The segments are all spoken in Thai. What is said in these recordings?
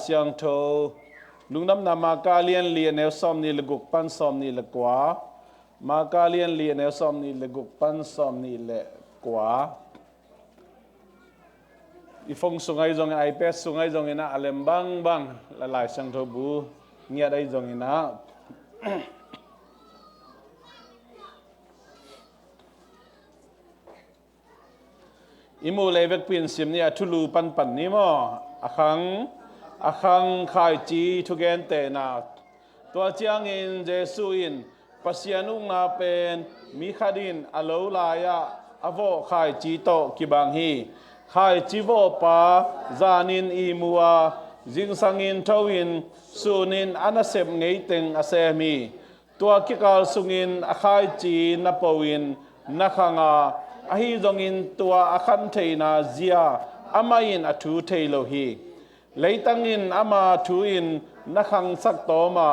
เสียงโทลุงน้ำนามากาเลียนเลียนแนวซ้อมนี่ละกุกปันซ้อมนี่ละกว่ามากาเลียนเลียนแนวซ้อมนี่ละกุกปันซ้อมนี่ละกว่าอีฟงสุงไอจงไอเป็ดสุงไอจงอินะอเลมบังบังละลายเสียงโทบูเงียได้จงอินะอิมูเลเวกเปลี่ยนสิมเนี่ยทุลูปันปันนี่มั้งอาคังขายจีทุกเกนเตนาตัวเจียงอินเจสุอินปัสยานุงนาเป็นมิคาดินอโลลายาอโวขายจีโตกิบังฮีขายจีโวปาจานินอีมัวจิงสังอินทวินสุนินอนาเซมเงยติงอาเซมีตัวกิกาลสุงินอาขายจีนปวินนักงาอาฮีจงอินตัวอาคันเทนาเซียอามาอินอทูเทโลฮีเลยตั้งอินอามาทูอินนักขังสักโตมา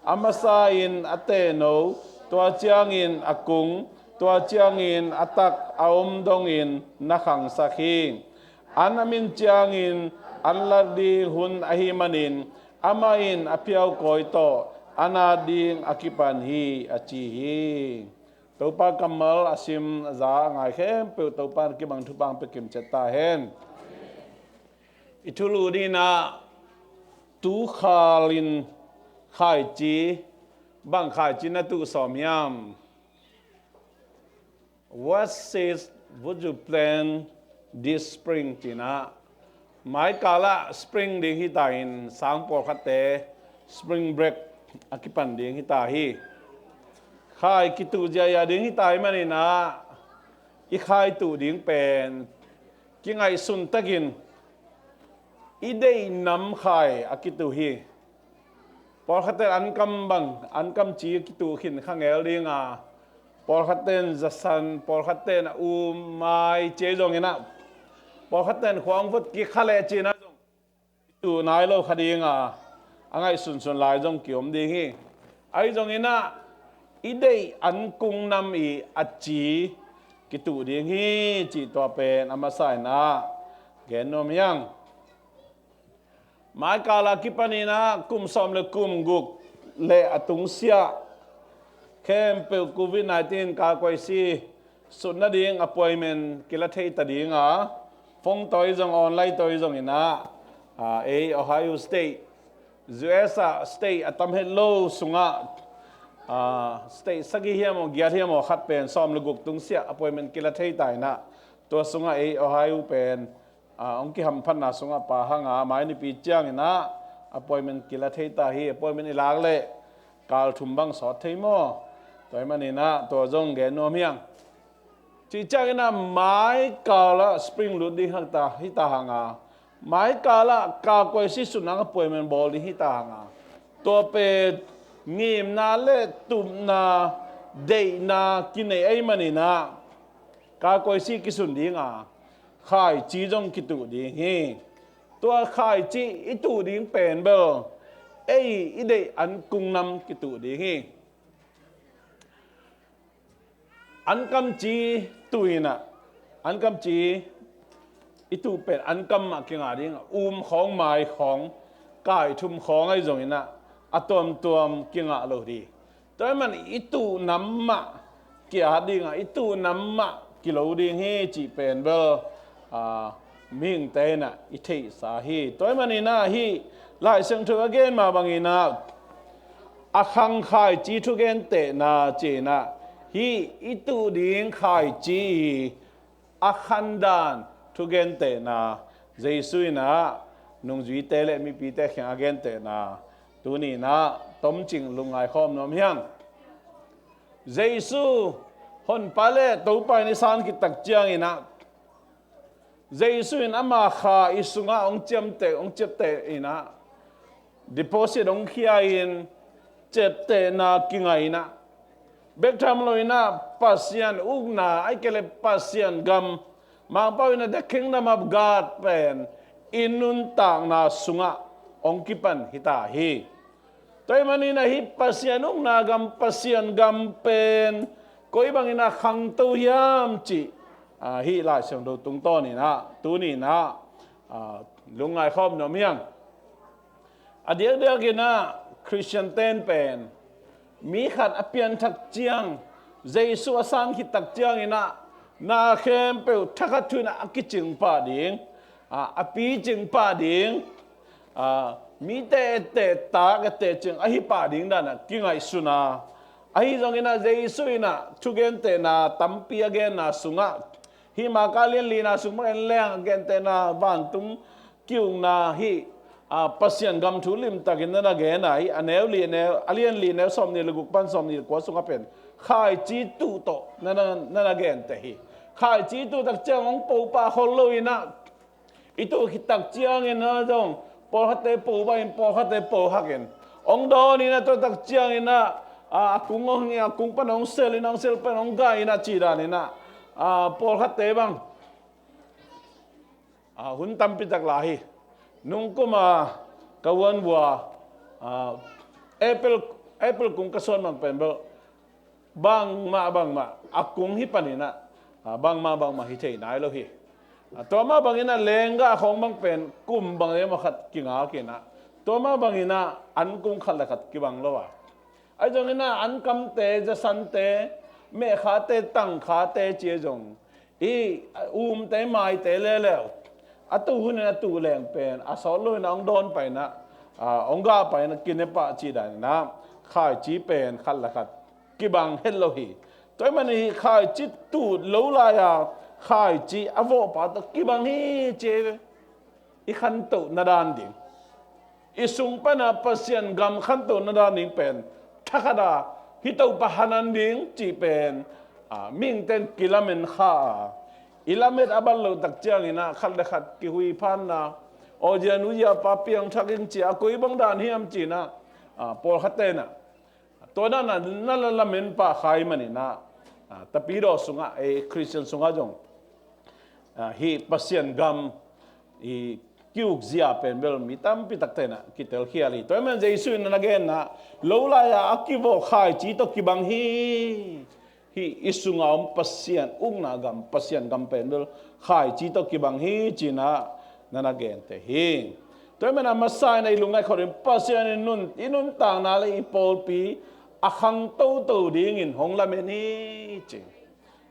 อามาซาอินอเตโนตัวเจียงอินอากุงตัวเจียงอินอตักอาอมดงอินนักขังสักฮิงอานามินเจียงอินอัลลาดีหุนอาฮิมันินอามาอินอเปียวโกยโตอานาดิงอากิปันฮีอาจีฮีตัวปากำมลอาซิมจาง่ายเข้มเปิดตัวปานกิบังทุบังไปกิมเจตาเฮนอิทุลูดีนะตูขาลินขายจีบังขายจีนะตูสอมยาม What says would you plan this spring จีนะหมายกาละ spring ดีฮิตาอินสางปอคัตเต spring break อากิปันดีฮิตาฮีขายกิตูเจียดีฮิตาอิมันนี่นะอีขายตูดิ้งเป็นกิไงสุนตะกินอีเดย์นำขายอากิตุฮีพอขัดเตนอันกำบังอันกำจีกิตุขินข้างเอลดิงาพอขัดเตนจัสันพอขัดเตนอูไมเจจงเงินะพอขัดเตนขวางฟุตกิขะเลจีนะจงตูนายโลคดีงาอังไงสุนลายจงเกี่ยวมดีฮีไอจงเงินะอีเดย์อันกุงนำอีอัจจีกิตุดีฮีจีตัวเป็นอามาไซนะเกนโนมยังหมายกาลากิปนีนะกุมสอมเลกุมกุกเลอตุงเสียเข้มเปิลโควิด-19กาคอยซีสุดนาดิ่งอพอยเมนกิลาเทยตัดดิ่งฟงตัวอีจงออนไลน์ตัวอีจงอินะโอไฮโอสเตทUSAสเตทอัตมเฮลโลสุงสเตทสักกี่เฮียมเกียร์เฮียมขัดเป็นสอมเลกุกตุงเสียอพอยเมนกิลาเทยตายนะตัวสุงโอไฮโอเป็นองค์ที่ทำพันนาสงฆ์ป่าหางหมายในปีเจ้างนะappointment กิลาเทตาฮี appointment อีหลากเลยกาลทุ่มบังสอดเทมอตัวมันนี่นะตัวจงแกนโนเมียงจีเจ้างนะหมายกาละสปริงลุดดีหักตาฮิตาหางหมายกาละกาคอยสิสุนัง appointment บอลดีฮิตาหางตัวเป็นงีมนาเลตุมนาเดนากินไอมันนี่นะกาคอยสิกิสุนดีงาขายจีจงกิตูดีฮีตัวขายจีอิตูดีเป็นเบลอีเดอันกุงนำกิตูดีฮีอันกำจีตุยนะอันกำจีอิตูเป็นอันกำมากิงาดิงของหมายของกายทุมของไอ้จงนะอะตัวมกิงาโลดีแต่มันอิตูนำมาเกี่ยดิงอิตูนำมากิโลดีฮีจีเป็นเบลมิงเตนะอิเทสาฮีตัวมันนี่นะฮีหลายเสียงถูกเกณฑ์มาบางอีนะอาคังขายจีทุกเกณฑ์เตนะเจนะฮีอิตูดิ้งขายจีอาคันดานทุกเกณฑ์เตนะเจสุยนะนุ่งจุยเตเลมีปีเตขังเกณฑ์เตนะตัวนี้นะต้มจิงลุงไอคอมน้อมยังเจสุฮอนปาเลตัวไปในสานกิตักเจียงอีนะเจสุนอามาข้าอิสุงาองเจียมเตองเจ็บเตอินะ deposit องขี้อินเจ็บเตนากิงอินะเบกทำลอยนะปัสยันอุกนาไอเกลปัสยันกัมมาเป้าอินะเด็กคิงนามาบกาดเป็นอินุนต่างนาสุงาองกิปันฮิตาฮีตัวมันนี่นะฮิปัสยันอุกนากัมปัสยันกัมเป็นก็อีบางอินะขังตัวยามจีฮีลายเสียงดูตรงต้นนี่นะตัวนี้นะลุงไงครอบหนอมยัง อ เดียวกินนะคริสเตียนเต้นเป็นมีขัดอเปียนทักเจียงเจสุอาสันคิดตักเจียงอินะนาเข้มเปิวทักทุนอากิจิงป่าดิงอปีจิงป่าดิงมีแต่ตากเตจิงอหิป่าดิงนั่นกิ่งไอสุนาอหิจงอินะเจสุอินะทุกเกนเตนะตัมปีเกนนะสุงะฮิมากาเลียนลีนะสุงะเอ็นแรงเกนเตนะบ้านตุงคิวนะฮิpasien gam thulim takin na gen ai aneu li ne alien li ne som ni luguk pan som ni ko sunga pen khai chi tu to na gen te hi khai chi tu tak chang ong po pa hol loina itu hitak chiang ina dong po hate po ba in po hate po hagen ong do ni na to tak chiang ina kung ong ni kung pan ong sel pan ong ga ina chi da ni na po hate bang hun tam pi tak lahi nung kuma kawan wa apple kung kason mang penbel bang ma akung hi panina bang ma hi thei nai lo hi to ma bang ina lenga khong bang pen kum bang e ma khat kinga kina to ma bang ina an kung khat la khat ki bang lo wa ai jong ina an kam te ja san te me kha te tang kha te che jong te mai te le atu hun atu leng pen asol lo na ong don pai na ong ga pai na kin pa chi da na khai chi pen khat la khat ki bang het lo hi toy man hi khai chi tu lo la ya khai chi avo pa to ki bang hi che I khan to na dan ding I sung pa na pasien gam khan to na dan ding pen thakada hi to pa hanan ding chi pen ming ten kilamen kha ilamet abal lo tak chiang ina khat le khat ki hui phan na ojian uya pa piang thakin chi akoi bang dan hiam chi na pol khate na to na la men pa khai mani na tapi ro sunga christian sunga jong hi pasien gam I kiuk zia pen bel mi tam pi tak te na kitel khiali to men jesu na again na lo la ya akivo khai chi to ki bang hi isunga pasien na gam pasien gam pendel khai chi to ki bang hi china nana gen te hi to mena masai na ilungai khorim pasien inun tang na le Paupi akhang to ding in hong la men hi chi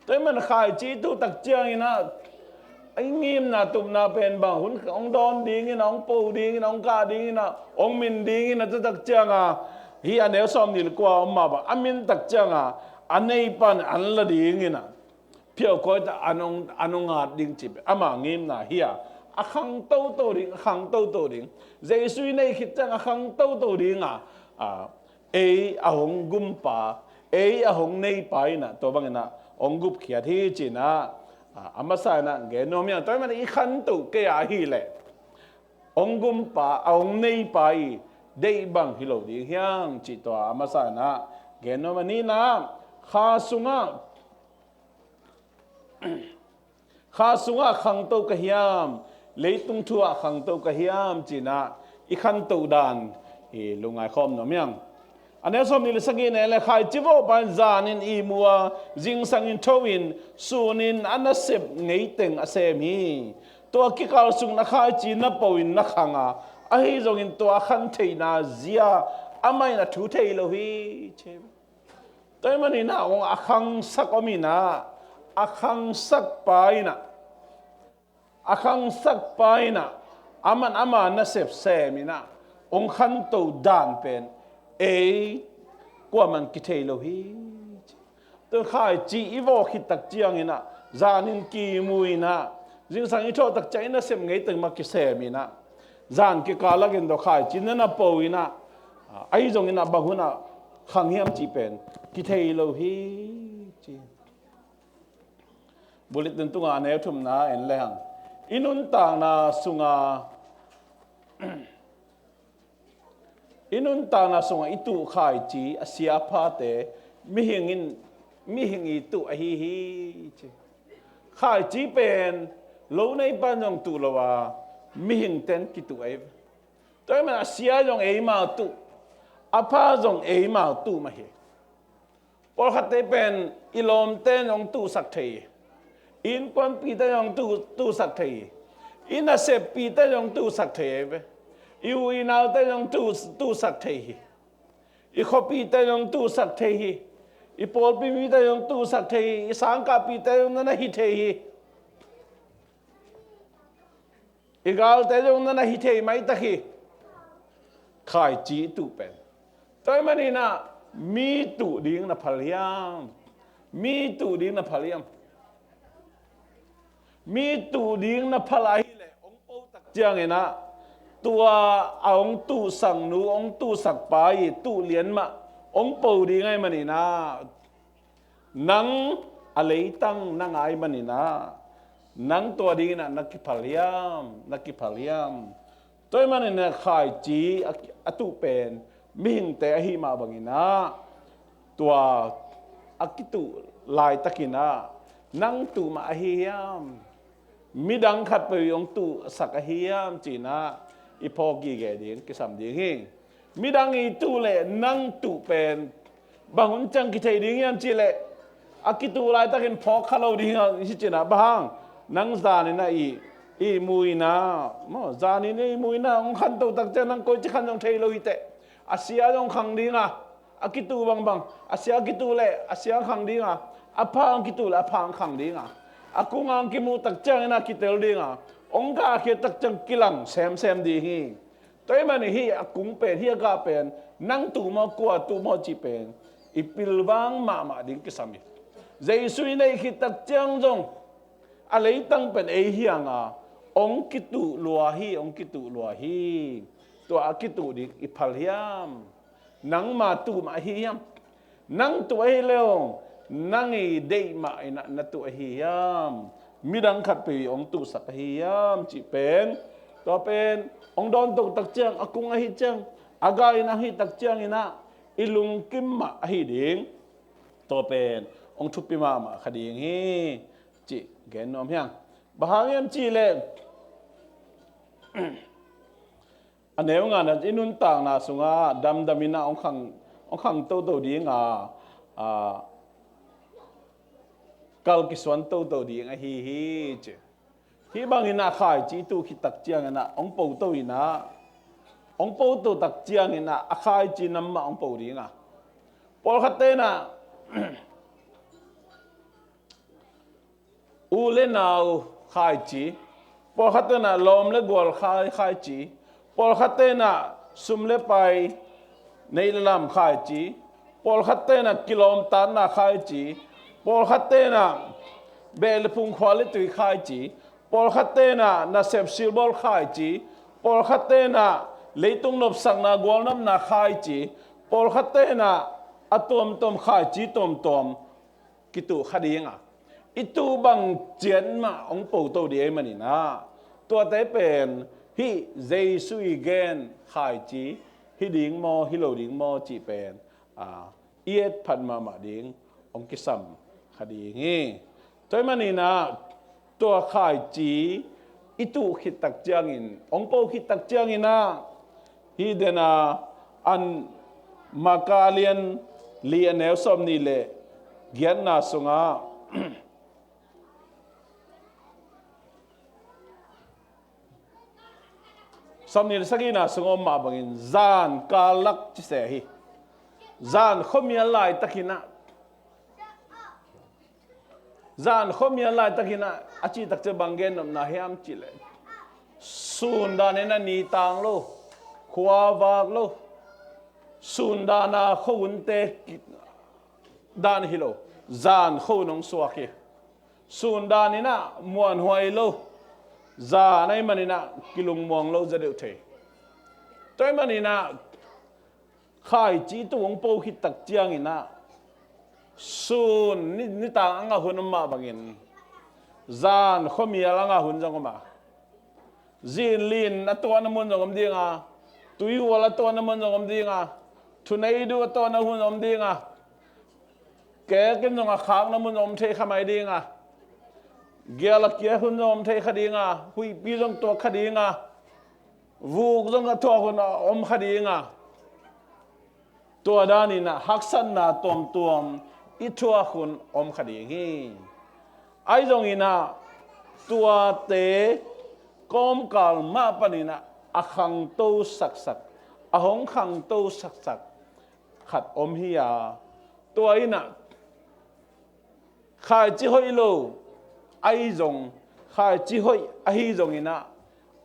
to men khai chi tu tak chiang ina ai ngim na tum na pen bang hun ong don ding in ong po ding in ong ka ding in ong min ding in tak chiang hi anel som ni kwa ma ba amin tak chiang anei pan an la ding ina phiao ko ta anong ding chip ama ngim na hia akhang to ding jesu nei khit chang akhang to ding ahong gumpa ahong nei pai na to bang na ong gup khia thi china amasa na ge no mya to man I khan tu ke hi le ong gumpa ahong nei pai dei bang hilo ding hyang chi to amasa na ge no mani na kha sunga khang to ka hiam leitung thua khang to ka hiam china I khan to dan lungai khom no myang ane som ni sagi ne le khai chivo ban zanin I muwa jing sangin thowin sunin anasep ngei teng asem hi to ki kal sung na khai chi na powin na khanga ahi jongin to khan theina zia amai na thu thei lo hi che toy mani na ong akhang sak omina akhang sak paina aman ama na sep semina ong khan to dan pen kwa man ki thei lo hi to khai chi iwo khit tak chiang ina zanin ki muina jing sang I tho tak chai na sem ngei teng ma ki semina zan ki kala gen do khai chin na poina ai jong ina bahuna khang hiam chi pen ki thei lo hi chi bulit den tunga ne thum na en lehang inun tang na sunga itu khai chi asia pha te mi hing I tu a hi chi khai chi pen lo nei pan jong tu lo wa mi hing ten ki tu ai toy man asia jong ma tu apa jong ma tu ma he por khate pen ilom ten jong tu sak thei in kon pi ta jong tu sak thei in a se pi ta jong tu sak thei อิวอินาวแต่ยังตู้สักเทฮีอีคอปีแต่ยังตู้สักเทฮีอีปอลปีมีแต่ยังตู้สักเทฮีอีสังกาปีแต่ยังนั่นฮิเทฮีอีกาลแต่ยังนั่นฮิเทฮีไม่ตะฮีขายจีตู้เป็นตัวมันนี่นะมีตู้ดิ้งนะพลียมมีตู้ดิ้งนะพลียมมีตู้ดิ้งนะพลายเลยองค์ปู่ตักเจียงเองนะตัวองค์ตู้สั่งนูองค์ตู้สักไปตู้เลียนมาองค์ปู่ดิ้งไงมันนี่นะนังอะไรตั้งนังไอ้มันนี่นะนังตัวดิ้งนะนักกิพลียมนักกิพลียมตัวมันนี่นะขายจีอตุเป็นมิงแต่หิมาบังอินะตัวอากิตุลายตะกินะนังตุมาหิยามมิดังขัดไปยงตุสักหิยามจีนะอีพอกีเกดิงกิสัมดิงมิดังอีตุเลนังตุเป็นบางคนจังกิเทดิงยามจีเลอากิตุลายตะกินพอขลาวดิงอิจีนะบางนังซานี่นะอีมุยนะมอซานี่นี่มุยนะองขันตุตักเจนังโกจิขันจงเทโลหิเตอาเซียจงขังดิงอ่ะอากิตูบางอาเซียกิตูเล่อาเซียขังดิงอ่ะอาพางกิตูเล่อาพางขังดิงอ่ะอากูงกิมูตักจังนะกิเตลดิงอ่ะองกาเขตักจังกิลังแซมดีฮีตัวมันนี่อากุงเป็นฮีกาเป็นนั่งตูมากวตูมอจีเป็นอีปิลบังมาดิงกิสามีเจสุยในขิตักจังจงอะไรตั้งเป็นเอเฮียงอ่ะองกิตูลัวฮีองกิตูลัวฮีตัวอากิตูดิอิพัลยามนังมาตูมาฮิยามนังตัวเฮเลงนังอีเดมาอินะตัวฮิยามมิดังขัดไปองตูสักฮิยามจีเป็นตัวเป็นองดอนตุกตักเจียงอากุงอหิเจียงอากาอินะฮิตักเจียงอินะอิลุงกิมมาอหิดิงตัวเป็นองทุปิมาคดีอย่างนี้จีเกนนอมยังบางอย่างจีเลอันนี้งานนั้นอินุนต่างนะสุงาดำมินะองขังโตดีงากัลกิสวนโตดีงาฮีเจฮีบางอินะขายจีตูคิตักเจียงนะองปูโตอินะองปูโตตักเจียงอินะอาขายจีนัมมาองปูดีงาพอขัดเตนะอูเลนาวขายจีพอขัดเตนะลมเลกวลขายจีพอลขัดเตนะสุมเลไปในลำขายจีพอลขัดเตนะกิโลมตันนะขายจีพอลขัดเตนะเบลพุงควาลิตุยขายจีพอลขัดเตนะเซฟซิลบอลขายจีพอลขัดเตนะเลตุงนบสังนากวลน้ำนาขายจีพอลขัดเตนะอะตอมขายจีตอมกิตุขดีงอ่ะอิตูบังเจียนมาองปูโตดีมันนี่นะตัวแต่เป็นฮิเจสุยเกนขายจีฮิดิงมอฮิโลดิงมอจีเป็นเอียดพันมาดิงองกิสัมคดีงี้ตัวมันนี่นะตัวขายจีอิตุขิตักเจียงอินองปูขิตักเจียงอินนะฮิเดนะอันมากาเลียนเลียนแนวสมนี่เลยเกียนนาสุงาสำเนียงสักนาสงอมาบังอินจานกาลักจิเสฮีจานขมีอะไรตะกินะจานขมีอะไรตะกินะอาชีตักจะบังเกนนนาเฮียมจิเลสุนดานีนันนีตังโลขวาวากโลสุนดานาขวุนเตดานฮิโลจานขวนงสวากีสุนดานีนะมวนหวยโลจาในมันนี่นะกิลุงมองเราจะเดือดเทตัวมันนี่นะขายจีตัวองปูขิตักเจียงอินะส่วนนี่ต่างอ่างหุ่นมาบางอินจานเขามีอะไรอ่างหุ่นจังก็มาจีนลินนัตัวน้ำมันจังก็ดีงาตุยวัวละตัวน้ำมันจังก็ดีงาทุนไอดูตัวน้ำหุ่นจังก็ดีงาแกกินจังก็ขางน้ำมันจังก็เทขมายดีงาเกี่ยวกับเกี่ยวหุ่นอมเทคดีงาหุยปีจงตัวคดีงาวูกจงตัวหุ่นอมคดีงาตัวด้านนี้นะฮักสันนาตัวอิทัวหุ่นอมคดีงี้ไอ้จงอินะตัวเตะกอมกาลมาปนินะ a khang to sak sak a hong khang to sak sak khat om hi ya to ina khai chi hoi lo ai zong khai chi hoi a hi zong ina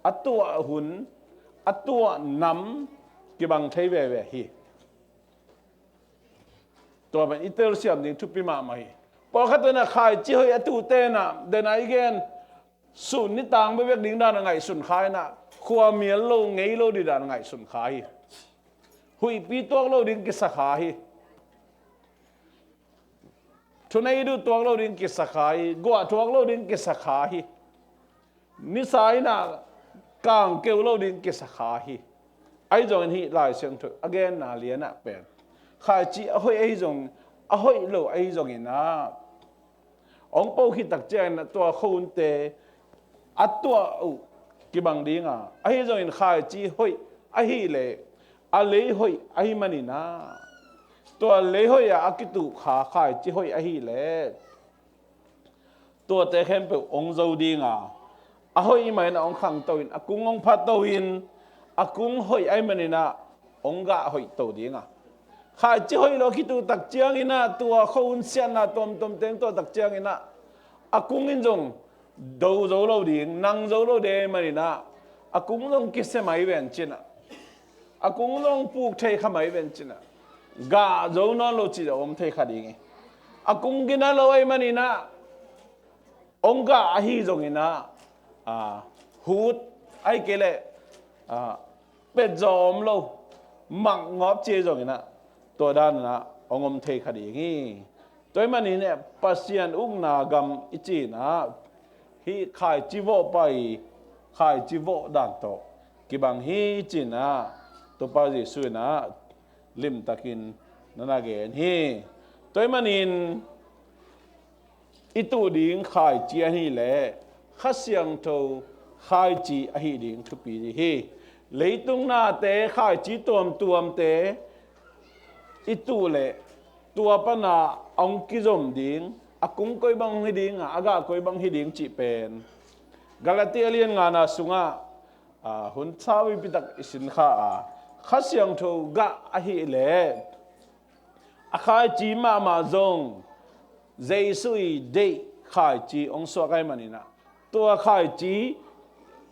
atua hun atua nam ki bang thei ve ve hiตัวมันอิตาลีเซียมนี่ทุบปีมาไม่พอขัดตัวน่ะขายจีฮอยตูเตน่ะเดินไอ้เกนสุนนิต่างไปเวกดิ้งด้านไงสุนขายน่ะขวาเมียโลไงโลดีด้านไงสุนขายหุยปีตัวโลดิ้งกิสขายทุนไอ้ดูตัวโลดิ้งกิสขายกัวตัวโลดิ้งกิสขายนิสัยน่ะกางเกลโลดิ้งกิสขายไอ้จงนี้หลายเสียงถูก again น่ะเลียนน่ะเป็นข้าจีอ้อยไอ้จงอ้อยโลไอ้จงอินะองค์ปู่คิดตักเจนตัวคนเตอัตตัวกิบังดีงาไอ้จงอินข้าจีอ้อยไอ้เลยอะไรอ้อยไอ้มันนี่นะตัวเลยอ้อยอากิตุข้าจีอ้อยไอ้เลยตัวเตเข้มเปองค์เจ้าดีงาอ้อยมันองค์ขังตัวอินอากุงองค์พัดตัวอินอากุงอ้อยไอ้มันนี่นะองค์กะอ้อยตัวดีงาข้าจะให้เราคิดดูตักเจียงอินะตัวเขาอุ่นเสียนนะตัวเต็งตัวตักเจียงอินะอากุงอินจงดูโจเราดีนั่งโจเราเดมันนี่นะอากุงจงคิดเสมัยเวนจินะอากุงจงปลูกเทขมายเวนจินะกาโจนอนเราจีเราอมเทขดีไงอากุงกินเราไอ้มันนี่นะองค์กาอหิจงอินะหูดไอ้เกลเป็ดจอมเราหมักงอบเจจงอินะตัวด้านนะองค์เทคดีงี้ตัวมันนี่เนี่ยปัสยันอุ้งนากรรมอิจีนะฮีขายจีโวไปขายจีโวด่านโตกิบังฮีจีนะตัวปาจิสุนะลิมตะกินนั่นเองฮีตัวมันนี่อิตูดิ่งขายจีฮีแหละข้าเสียงโตขายจีฮีดิ่งทุกปีฮีเลยตรงหน้าเตะขายจีตัวมเตะอิตูเล่ตัวปนาองกิจมดิ่งอากุงคอยบังฮิดิ่งอากาคอยบังฮิดิ่งจีเป็นกาลาเตียเลียนงานาสุงะหุ่นชาวิปิตักสินค้าข้าเสียงทูกะอหิเล่อาขายจีมาจงเจสุยเดขายจีองสวกายมันนี่นะตัวขายจี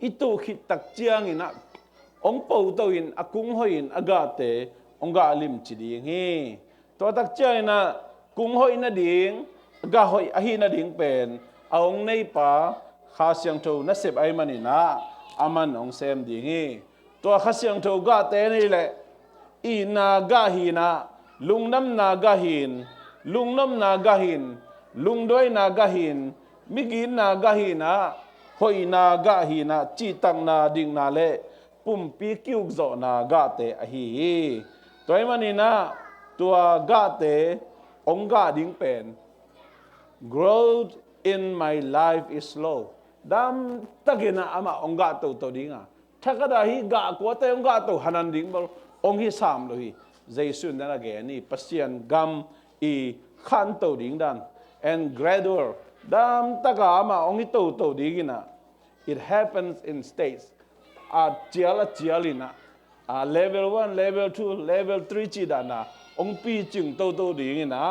อิตูคิดตักเจียงอินะองปูตัวอินอากุงหอยอินอากาเตองกาลิมจีดีงี้ตัวตักเจยนะกุงหอยนาดิ่งกาหอยอหินาดิ่งเป็นเอาองในป่าข้าเสียงทูนัสเซบไอมันนี่นะอามันองเซมดีงี้ตัวข้าเสียงทูกาเตนี่แหละอีนากาหินะลุงน้ำนากาหินลุงน้ำนากาหินลุงด้วยนากาหินมิกินนากาหินะหอยนากาหินะจีตังนาดิ่งนาเล่ปุ่มปีกิวโจนากาเตอหิตัวมันนี่นะตัวกาเตองกาดิ่งเป็น growth in my life is slow ดำตะกินะอามาองกาตัวดิ่งถ้าก็ได้ฮิกากว่าแต่องกาตัวหันันดิ่งบอลองฮิสามเลยเจสุนนั่นแหละนี่ปัสยันกัมอีขันตัวดิ่งดัน and gradual ดำตะกาอามาองฮิตัวดิ่งนะ it happens in states เจียลินะlevel 1 level 2 level 3จีดานะองปีจึงโตดีงี้นะ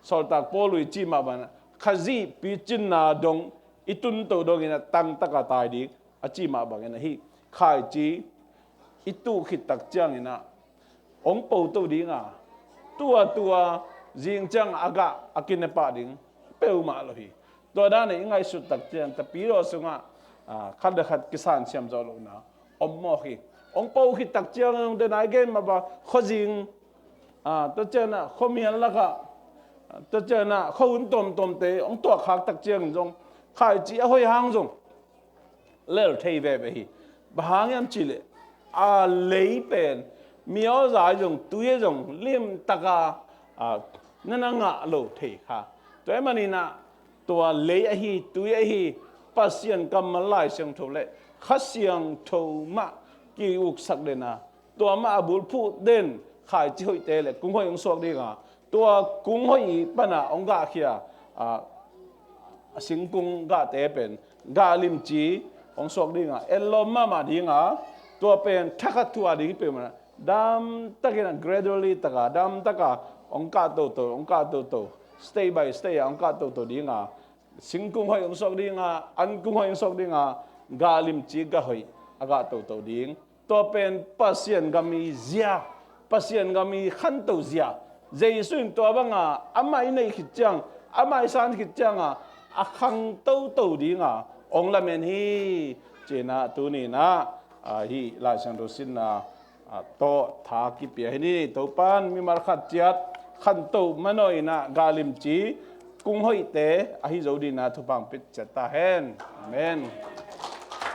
สอดตักโปลุยจีมาบันขจีปีจินนาดงอิตุนโตดงงี้นะตั้งตะกาตายดีอจีมาบังงี้นะฮีขายจีอิตุขิดตักเจียงงี้นะองปูโตดีงาตัวจิงจังอากาอากินเนปาดิงเปลมาเลยฮีตัวด้านนี้ง่ายสุดตักเจียงแต่ปีรอสุงะขัดกิสานเสียมจอลงนะอมโมฮีองปูขิดตักเจียงเดินไอเกนมาบ่ขจิงตัวเจ้าน่ะเขามีอะไรก็ตัวเจ้าน่ะเขาอุ่นตมเตะองตัวขากตักเจียงจงขายจีเอาไว้หางจงเล่เทเวไปฮีบางยามจีเลยเลยเป็นมีเอาใจจงตัวจงเลี้ยมตะกานั่นงะโลเทค่ะตัวมันนี่นะตัวเลยฮีตัวฮีปัสยันกำมะลายเสียงโทเล่ขัดเสียงโทมะกี่อุกสักเดนะตัวมาบุลพูดเด่นขายจีหอยเตะเลยกุ้งหอยองสวกดีกว่าตัวกุ้งหอยปนะองกาเขียสิงกุ้งกาเตะเป็นกาลิมจีองสวกดีกว่าเอลลอมมาดีกว่าต ตัวเป็นทักตัวดิ้งเป็นมันดำตะกี้นั้น gradually ตะกาดำตะกาองค์การโต stay by stay องค์การโตดิ้งสิงกุ้งหอยองศกดิ้งอันกุ้งหอยองศกดิ้งกาลิมจีกะหอยอากาโตดิ้งตัวเป็นปัสยันกามีเสียปัสยันกามีขันโตเสียเจสุนตัวบังอาไม่ในขิดจังอาไม่สันขิดจังอาขังโตดิ้งองละเมนฮีเจนะตัวนี้นะฮีลาชันโรสินโตทากิเปียนี่ตัวปันมีมาขัดจัดขันโตมันน้อยนะกาลิมจีกุ้งหอยเตอหิโจดีนะทุบังปิดจัตตาเฮนเมน